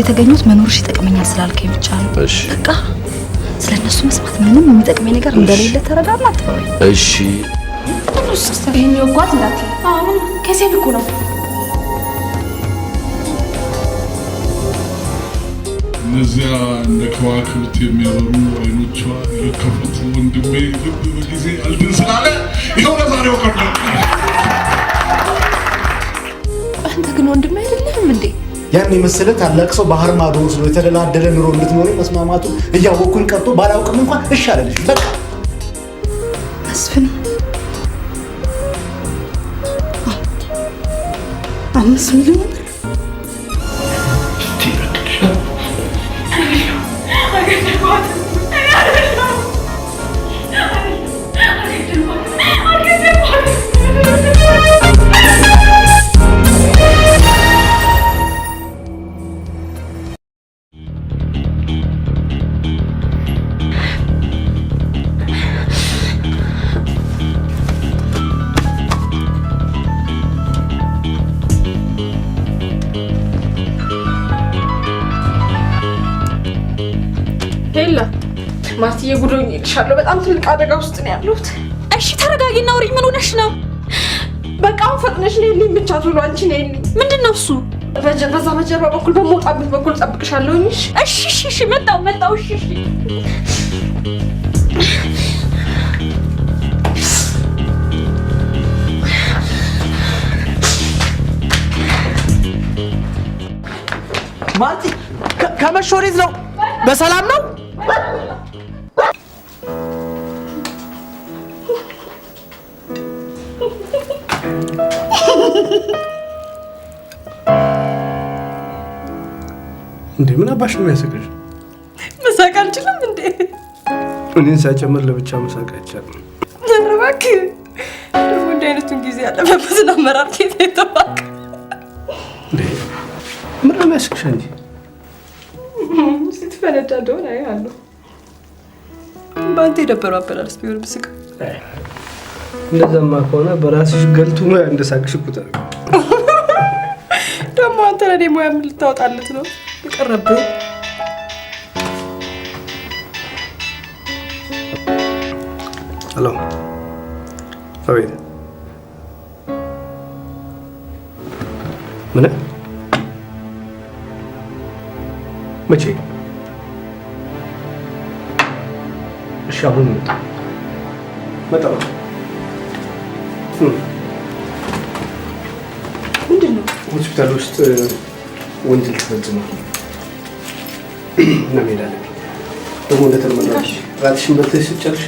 የተገኙት መኖርሽ ይጠቅመኛል ስላልከኝ ብቻ ነው። እሺ በቃ ስለነሱ መስማት ምንም የሚጠቅመኝ ነገር እንደሌለ ተረዳና አትበይ። እሺ ይሄን ይወጓት እንዳት አሁን ከሴት እኮ ነው እነዚያ እንደ ከዋክብት የሚያበሩ አይኖቿ የከፈቱ ወንድሜ ልብ በጊዜ አልድን ስላለ ይኸው ለዛሬው ቀርቶ አንተ ግን ወንድሜ አይደለም እንዴ? ያን የመሰለ ታላቅ ሰው ባህር ማዶ ወስዶ የተደላደለ ኑሮ እንድትኖሪ መስማማቱ እያወኩኝ ቀርቶ ባላውቅም እንኳን እሺ አለልሽ። በቃ መስፍን 5 ሚሊዮን ማርቲዬ ጉዶኝ ይልሻለሁ። በጣም ትልቅ አደጋ ውስጥ ነው ያለሁት። እሺ ተረጋጊና አውሪ። ምን ሆነሽ ነው? በቃ ፈጥነሽ ነይልኝ ብቻ ቶሎ አንቺ ነይልኝ። ምንድነው እሱ? በዛ በጀርባ በኩል በመውጣበት በኩል ጠብቅሻለሁ። እሺ መጣው። እሺ ማርቲ ከመሾሪዝ ነው? በሰላም ነው? እንዴ ምን አባሽ ነው የሚያስቅሽ? መሳቅ አልችልም እንዴ? እኔን ሳይጨምር ለብቻ መሳቅ አይቻልም። ኧረ እባክህ ደግሞ እንዲህ አይነቱን ጊዜ ያለፈበትን አመራር ኬት የተባክ እንዴ ምን ነው የሚያስቅሽ እንጂ ስትፈነዳ እንደሆነ አያለሁ። በአንተ የደበረው አበላለስ ቢሆን ብስቅ። እንደዛማ ከሆነ በራስሽ ገልቱ ሙያ እንደሳቅሽ ቁጥር ደግሞ አንተ ለኔ ሙያ ምን ልታወጣለት ነው የቀረብህ? ሄሎ አቤት ምን መቼ? እሺ አሁን መጣሁ። ምንድን ነው? ሆስፒታል ውስጥ ወንጀል ተፈጽሟል እና መሄድ አለብኝ። ደግሞ እንደተለመደው ራትሽን በልተሽ ስትጨርሺ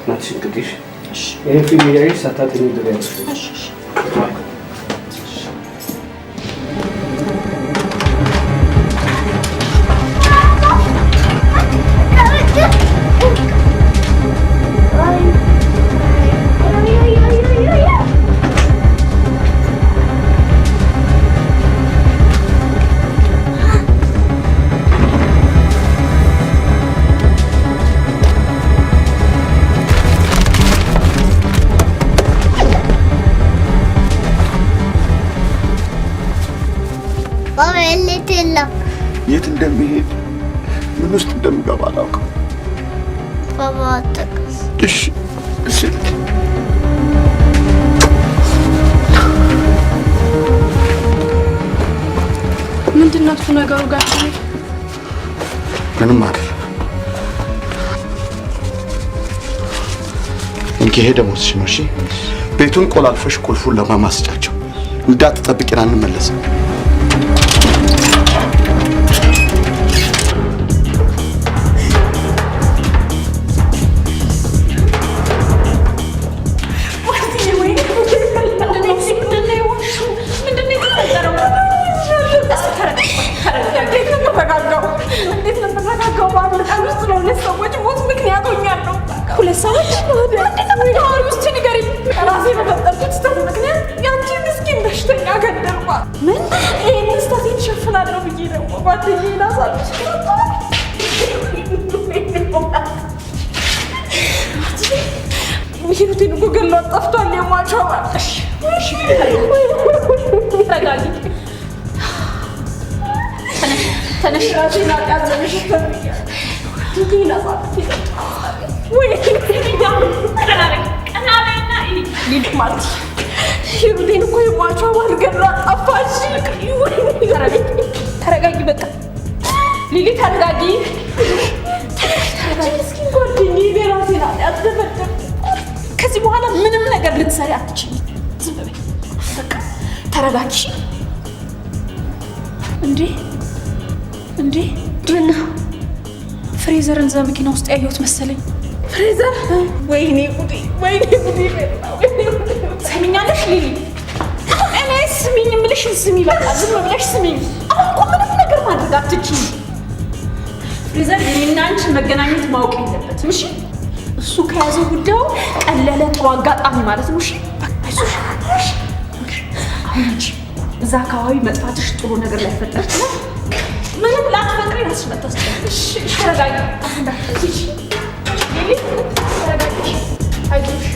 ናትሽን ቅጤሽ ይህን ፊልም እያየሽ ሳታጠኚ ድር ያለሽ የት እንደሚሄድ ምን ውስጥ እንደሚገባ አላውቅም። ባባ አጠቅስ እሺ ምንድን ነው እሱ ነገሩ? ጋር ምንም አይደል። እንኪ ሄደ ሞትሽ ነው። እሺ ቤቱን ቆላልፈሽ ቁልፉን ለማማስጫቸው እንዳትጠብቂና እንመለስም። ህይወቴን እኮ ገሏት ጠፍቷል። የሟቿ ባለሽ ተረጋጊ። ተነሽ ራሴን አቃዘልሽ ሂሩቴን እኮ የሟቿ ባልገራ ጠፋሽ። ተረጋጊ በቃ ሊሊ ተረጋጊ። እስኪ ጓደኛዬ ራሴን አትደበደብ። ከዚህ በኋላ ምንም ነገር ልትሰሪ አትችይም። ዝም በይ በቃ ተረጋጊ። እንዴ ምን ፍሬዘርን እዛ መኪና ውስጥ ያየሁት መሰለኝ። ፍሬዘር ወይኔ ጉዴ ሰሚኛለሽ ሊሊ? እኔ ስሚኝ የምልሽን ስሚ በቃ ዝም ብለሽ ስሚኝ። አሁን እኮ ምንም ነገር ማድረግ አትችይም። ፍሬዘር የኔና አንቺ መገናኘት ማወቅ የለበትም እሺ? እሱ ከያዘው ጉዳዩ ቀለለ ጥሩ አጋጣሚ ማለት ነው እሺ? አይዞሽ አሁን አንቺ እዛ አካባቢ መጥፋትሽ ጥሩ ነገር ላይፈጠር ይችላል። ምንም ላትፈጥሪ ራስሽ መታስጨንቅሽ። ተረጋጊ እንዳትይሽ ሊሊ ተረጋጊ። አይዞሽ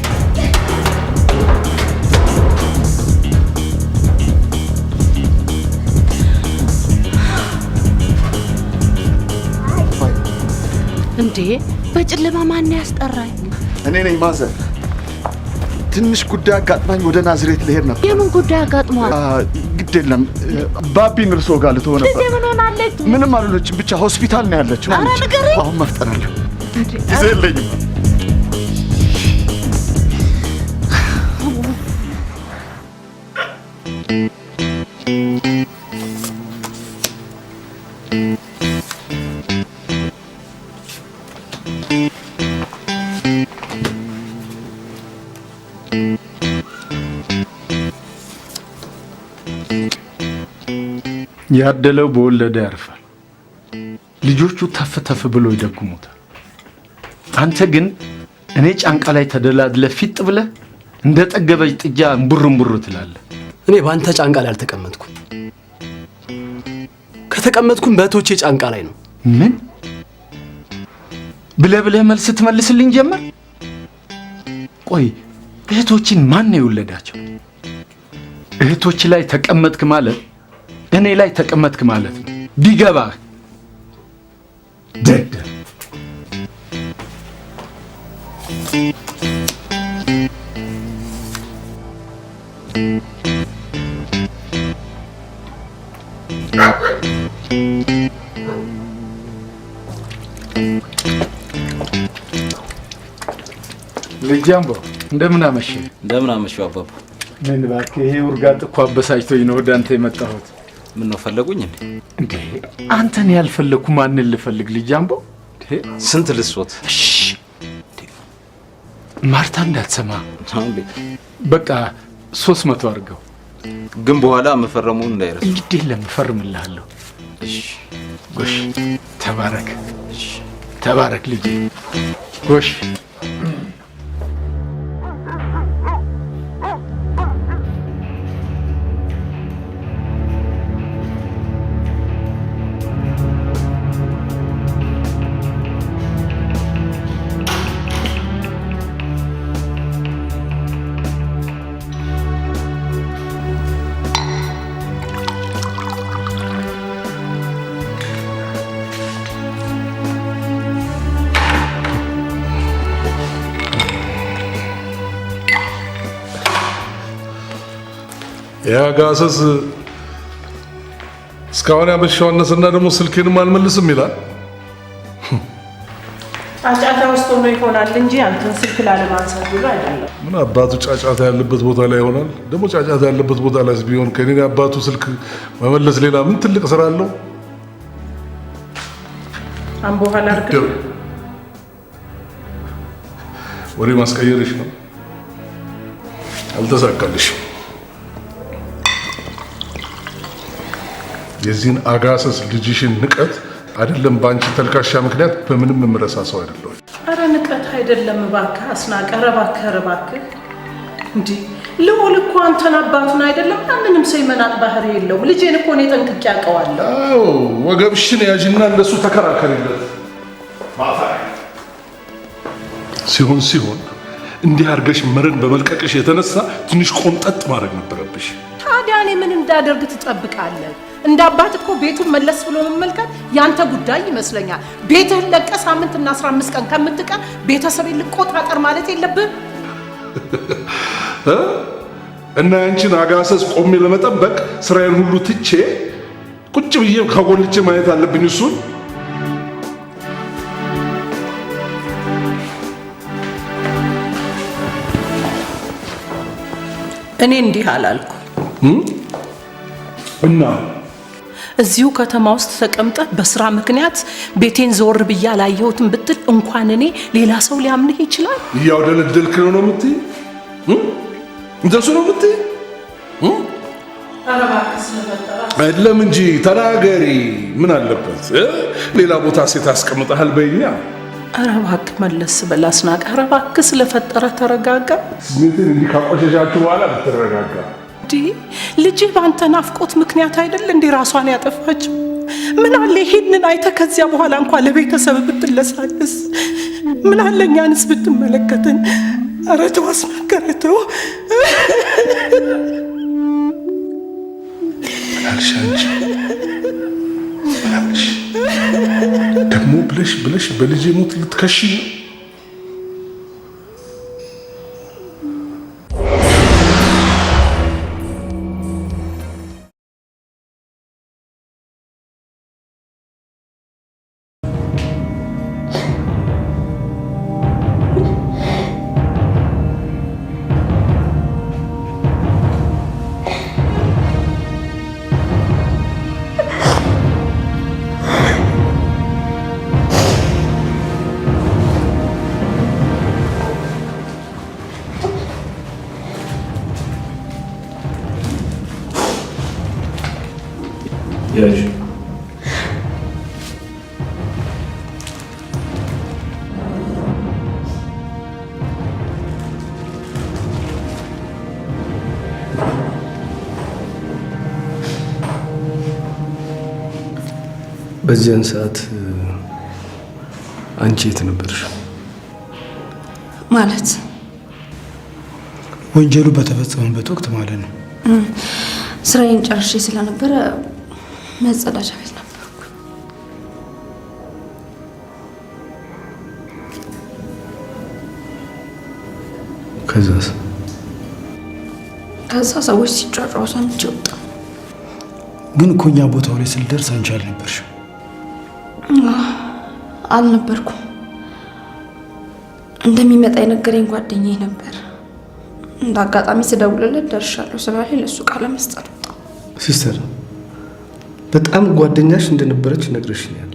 እንዴ በጨለማ ማን ያስጠራኝ? እኔ ነኝ ማዘር። ትንሽ ጉዳይ አጋጥማኝ ወደ ናዝሬት ልሄድ ነበር። የምን ጉዳይ አጋጥሟል? ግድ የለም ባቢን እርሶ ጋር ልትሆን ነበር። ምን ሆናለች? ምንም አልሆነችም፣ ብቻ ሆስፒታል ነው ያለችው። ኧረ ንገረኝ። አሁን መፍጠን አለ ጊዜ የለኝም። ያደለው በወለደ ያርፋል። ልጆቹ ተፍ ተፍ ብሎ ይደጉሙታል። አንተ ግን እኔ ጫንቃ ላይ ተደላድለ ፊት ብለ እንደ ጠገበች ጥጃ እምቡር ትላለህ። እኔ ባንተ ጫንቃ ላይ አልተቀመጥኩም። ከተቀመጥኩም በእህቶቼ ጫንቃ ላይ ነው። ምን ብለህ መልስ ትመልስልኝ ጀመር? ቆይ እህቶችን ማን ነው የወለዳቸው? እህቶች ላይ ተቀመጥክ ማለት እኔ ላይ ተቀመጥክ ማለት ነው። ቢገባህ ደደ ልጃምቦ እንደምን አመሸ? እንደምን አመሸው አባባ። ምን እባክህ ይሄ ውርጋጥ እኮ አበሳጭቶኝ ነው ወደ አንተ የመጣሁት። ምን ነው ፈለጉኝ እንዴ? አንተን ያልፈለኩ ማንን ልፈልግ ልጃምቦ? ስንት ልስወት? እሺ ማርታ እንዳትሰማ። በቃ 300 አድርገው። ግን በኋላ መፈረሙን እንዳይረሱ። እንግዲህ ለምፈርምልሃለሁ። እሺ ጎሽ ተባረክ። እሺ ተባረክ ልጄ። ጎሽ ያጋሰስ እስካሁን ያመሻው አነሰና ደግሞ ስልኬንም አልመልስም ይላል። ጫጫታ ውስጥ ሆኖ ይሆናል እንጂ አንተን ስልክ ላለማንሳት ብሎ አይደለም። ምን አባቱ ጫጫታ ያለበት ቦታ ላይ ይሆናል? ደግሞ ጫጫታ ያለበት ቦታ ላይ ቢሆን ከኔ አባቱ ስልክ መመለስ ሌላ ምን ትልቅ ስራ አለው? በኋላ አርክ ወሬ ማስቀየርሽ ነው። አልተሳካልሽም። የዚህን አጋሰስ ልጅሽን ንቀት አይደለም ባንቺ ተልካሻ ምክንያት በምንም የምረሳ ሰው አይደለም። አረ ንቀት አይደለም እባክህ አስናቀ። ኧረ እባክህ እንዴ ልዑል እኮ አንተን አባቱን አይደለም ማንንም ሰው ይመናት ባህሪ የለውም። ልጄን እኮ እኔ ጠንቅቄ አውቀዋለሁ። አዎ ወገብሽን ያዥና እንደሱ ተከራከሪለት። ሲሆን እንዲህ አድርገሽ መረን በመልቀቅሽ የተነሳ ትንሽ ቆንጠጥ ማድረግ ነበረብሽ። ታዲያ እኔ ምን እንዳደርግ ትጠብቃለህ? እንደ አባት እኮ ቤቱን መለስ ብሎ መመልከት ያንተ ጉዳይ ይመስለኛል። ቤትህን ለቀ ሳምንትና 15 ቀን ከምትቀር ቤተሰቤን ልቆጣጠር ማለት የለብህም? እና ያንቺን አጋሰስ ቆሜ ለመጠበቅ ስራዬን ሁሉ ትቼ ቁጭ ብዬ ከጎንቼ ማየት አለብኝ እሱን? እኔ እንዲህ አላልኩ እና እዚሁ ከተማ ውስጥ ተቀምጠ በስራ ምክንያት ቤቴን ዘወር ብዬ አላየሁትም ብትል እንኳን እኔ ሌላ ሰው ሊያምንህ ይችላል። እያውደለደልክ ነው የምትይ? እንደሱ ነው የምትይ? አይደለም እንጂ ተናገሪ። ምን አለበት ሌላ ቦታ ሴት አስቀምጠሃል በይኛ። ኧረ እባክህ መለስ በል አስናቀ። ኧረ እባክህ ስለፈጠረ ተረጋጋ። ስሜትን እንዲህ ካቆሸሻችሁ በኋላ ብትረጋጋ። ልጅ በአንተ ናፍቆት ምክንያት አይደል እንዴ ራሷን ያጠፋችው? ምን አለ ይሄንን አይተህ ከዚያ በኋላ እንኳን ለቤተሰብ ብትለሳለስ? ምን አለ እኛንስ ብትመለከትን? ኧረ ተው አስናቀ፣ ኧረ ተው። ደግሞ ብለሽ በልጄ ሞት ልትከሺ ነው? ያዥ በዚያን ሰዓት አንቺ የት ነበርሽ? ማለት ወንጀሉ በተፈጸመበት ወቅት ማለት ነው። ስራዬን ጨርሼ ስለነበረ መጸዳጃ ቤት ነበርኩ። ከዛ ሰዎች ሲጫጫው ሰምቼ ወጣ። ግን እኮ እኛ ቦታው ላይ ስልደርስ አንቺ አልነበርሽም። አልነበርኩም። እንደሚመጣ የነገረኝ ጓደኛዬ ነበር። እንደ አጋጣሚ ስደውልለት ደርሻለሁ ስላለኝ ለሱ ቃለ መስጠት ወጣ። ሲስተር በጣም ጓደኛሽ እንደነበረች ነግረሽኛል።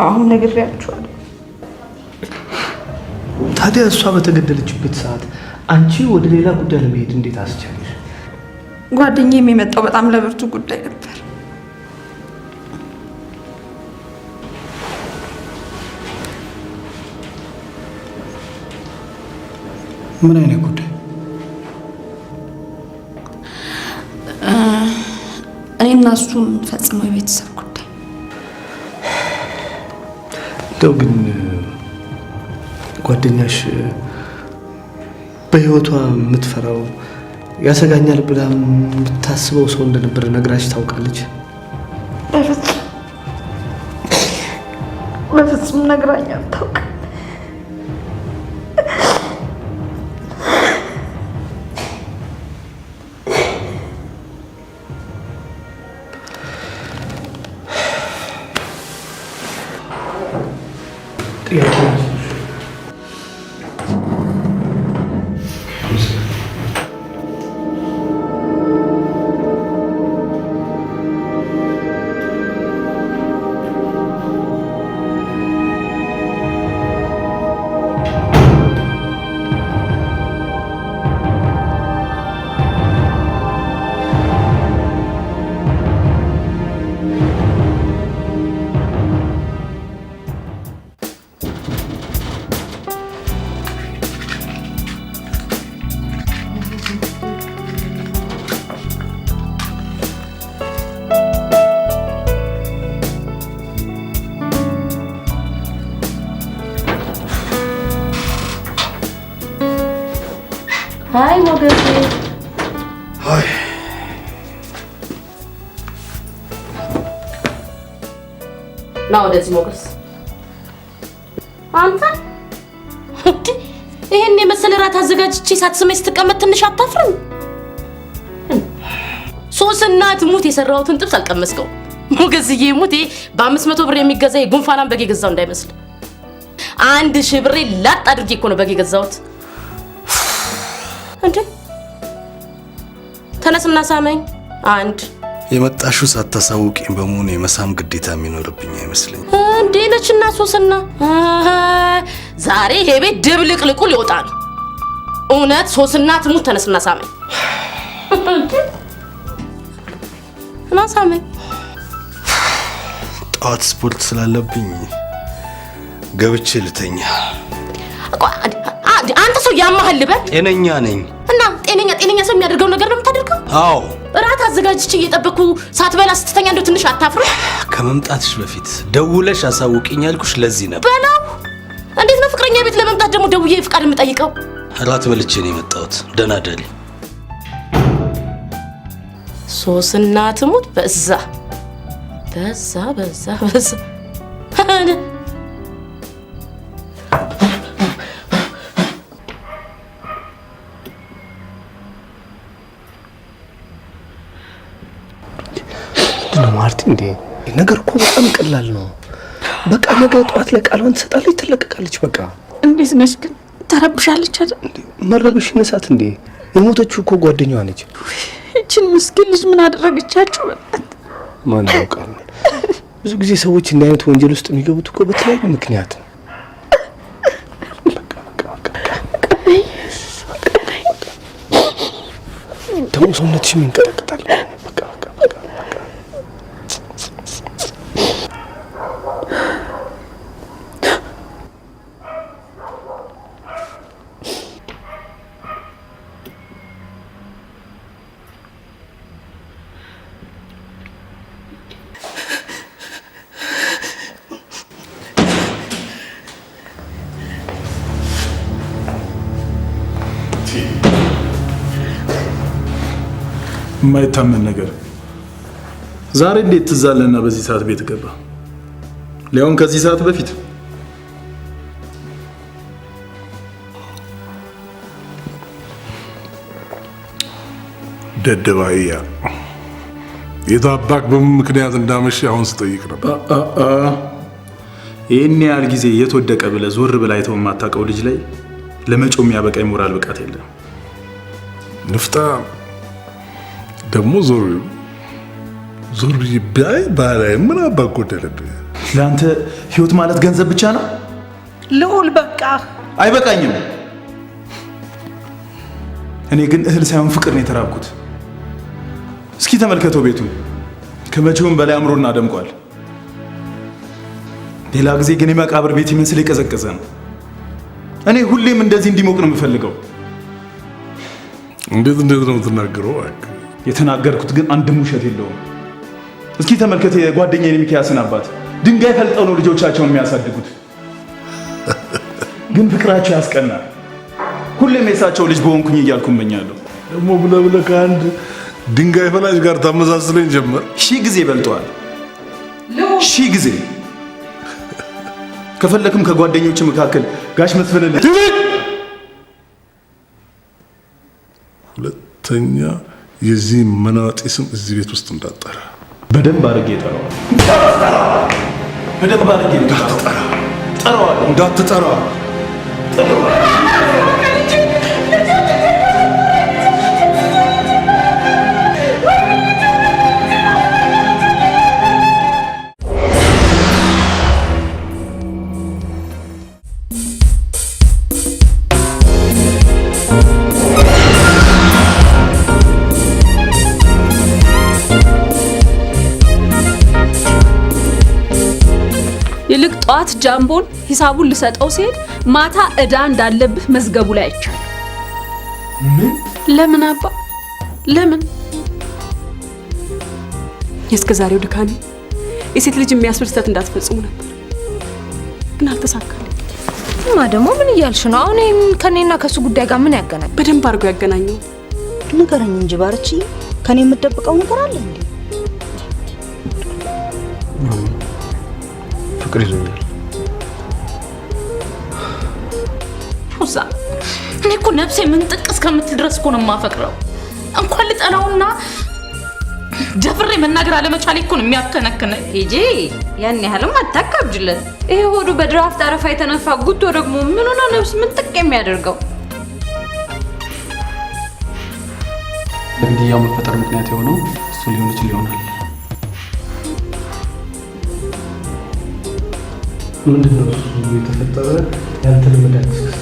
አሁን ነግሬያችኋለሁ። ታዲያ እሷ በተገደለችበት ሰዓት አንቺ ወደ ሌላ ጉዳይ ለመሄድ እንዴት አስቻለሽ? ጓደኛዬ የሚመጣው በጣም ለብርቱ ጉዳይ ነበር። ምን አይነት ጉዳይ? እኔና እሱ የምንፈጽመው የቤተሰብ ጉዳይ። እንደው ግን ጓደኛሽ በህይወቷ የምትፈራው ያሰጋኛል ብላ የምታስበው ሰው እንደነበረ ነግራሽ ታውቃለች? በፍጹም ነግራኝ አታውቅም። Hi, Mogazi. ና ወደዚህ ሞገስ። አንተ ይሄን የመሰለ ራት አዘጋጅቼ ሳትስመኝ ስትቀመጥ ትንሽ አታፍርም? ሶስና ትሙት የሰራሁትን ጥብስ አልቀመስከው። ሞገስዬ ሙት በ500 ብር የሚገዛ የጉንፋናን በግ የገዛው እንዳይመስል 1000 ብር ላጥ አድርጌ እኮ ነው በግ የገዛሁት። እንዴ ተነስና ሳመኝ። አንድ የመጣሽው ሳታሳውቂኝ በመሆኑ የመሳም ግዴታ የሚኖርብኝ አይመስለኝ። እንዴ ነችና ሶስና ዛሬ ይሄ ቤት ድብልቅልቁ ሊወጣ ነው። እውነት ሶስና ትሙት ተነስና ሳመኝ። እና ሳመኝ። ጠዋት ስፖርት ስላለብኝ ገብቼ ልተኛ። አንተ ሰው ያማህል ልበል? ጤነኛ ነኝ። እና ጤነኛ ሰው የሚያደርገው ነገር ነው የምታደርገው? አዎ። እራት አዘጋጅቼ እየጠበኩ ሳትበላ ስትተኛ እንደው ትንሽ አታፍርም? ከመምጣትሽ በፊት ደውለሽ አሳውቂኝ ያልኩሽ ለዚህ ነበር። በላው። እንዴት ነው ፍቅረኛ ቤት ለመምጣት ደግሞ ደውዬ ፍቃድ የምጠይቀው? እራት በልቼ ነው የመጣሁት። ደህና ደሪ። ሶስና ትሙት በዛ ማርቲ እንዴ ነገር እኮ በጣም ቀላል ነው። በቃ ነገ ጠዋት ላይ ቃሏን ትሰጣለች፣ ትለቀቃለች። በቃ እንዴት ነሽ ግን? ተረብሻለች አይደል? መረበሽ ነሳት እንዴ? የሞተችው እኮ ጓደኛዋ ነች። እቺን ምስኪን ልጅ ምን አደረገቻችሁ? ማን ያውቃል? ብዙ ጊዜ ሰዎች እንዲህ አይነት ወንጀል ውስጥ የሚገቡት እኮ በተለያዩ ምክንያት ነው። ደግሞ ሰውነትሽ ይንቀጠቀጣል። የማይታመን ነገር ዛሬ እንዴት ትዝ አለና በዚህ ሰዓት ቤት ገባ? ሊያውም ከዚህ ሰዓት በፊት ደደባያ የታባክ በምን ምክንያት እንዳመሽ አሁን ስጠይቅ ነበር። ይህን ያህል ጊዜ የት ወደቀ ብለህ ዞር ብለህ አይተው የማታውቀው ልጅ ላይ ለመጮህ የሚያበቃ ሞራል ብቃት የለም። ንፍጣ ደግሞ ዞር ቢያይ ባላይ ምን አባ ጎደለብህ? ለአንተ ህይወት ማለት ገንዘብ ብቻ ነው? ልዑል በቃ አይበቃኝም። እኔ ግን እህል ሳይሆን ፍቅር ነው የተራብኩት። እስኪ ተመልከተው ቤቱን፣ ከመቼውም በላይ አምሮና ደምቋል። ሌላ ጊዜ ግን የመቃብር ቤት ይመስል የቀዘቀዘ ነው። እኔ ሁሌም እንደዚህ እንዲሞቅ ነው የምፈልገው። እንዴት ነው የምትናገረው? የተናገርኩት ግን አንድም ውሸት የለውም። እስኪ ተመልከት የጓደኛዬን ሚኪያስን አባት፣ ድንጋይ ፈልጠው ነው ልጆቻቸውን የሚያሳድጉት። ግን ፍቅራቸው ያስቀናል። ሁሌም የሳቸው ልጅ በሆንኩኝ እያልኩ እመኛለሁ። ደግሞ ብለህ ከአንድ ድንጋይ ፈላጭ ጋር ታመሳስለኝ ጀመር። 1000 ጊዜ በልጠዋል። 1000 ጊዜ። ከፈለክም ከጓደኞች መካከል ጋሽ መስፍንን ሁለተኛ የዚህ መናጤ ስም እዚህ ቤት ውስጥ እንዳጠራ በደንብ አድርጌ ጠራዋለሁ። በደንብ አድርጌ ጠራዋለሁ። እንዳትጠራ ይልቅ ጧት ጃምቦን ሂሳቡን ልሰጠው ሲሄድ ማታ እዳ እንዳለብህ መዝገቡ ላይ አይቻል። ምን? ለምን አባ ለምን? የእስከ ዛሬው ድካሜ የሴት ልጅ የሚያስብል ስህተት እንዳትፈጽሙ ነበር፣ ግን አልተሳካልኝ። እማ ደግሞ ምን እያልሽ ነው? አሁን ከኔና ከሱ ጉዳይ ጋር ምን ያገናኝ? በደንብ አድርጎ ያገናኘው። ንገረኝ እንጂ ባርቺ፣ ከኔ የምትደብቀው ነገር አለ እንዴ? ፍቅር ይዞኛል። ሮዛ እኔ እኮ ነፍሴ ምን ጥቅ እስከምትል ድረስ እኮ ነው የማፈቅረው። እንኳን ልጠላውና ደፍሬ መናገር አለመቻሌ እኮ ነው የሚያከነክነኝ። ሂጂ ያን ያህልም አታካብጅለት። ይሄ ሆዱ በድራፍት አረፋ የተነፋ ጉቶ ደግሞ ምን ሆነ ነፍስ ምን ጥቅ የሚያደርገው? ለግድያው መፈጠር ምክንያት የሆነው እሱ ሊሆን ይችል ይሆናል። ምንድነው እሱ የተፈጠረ ያልተለመደ ክስተት?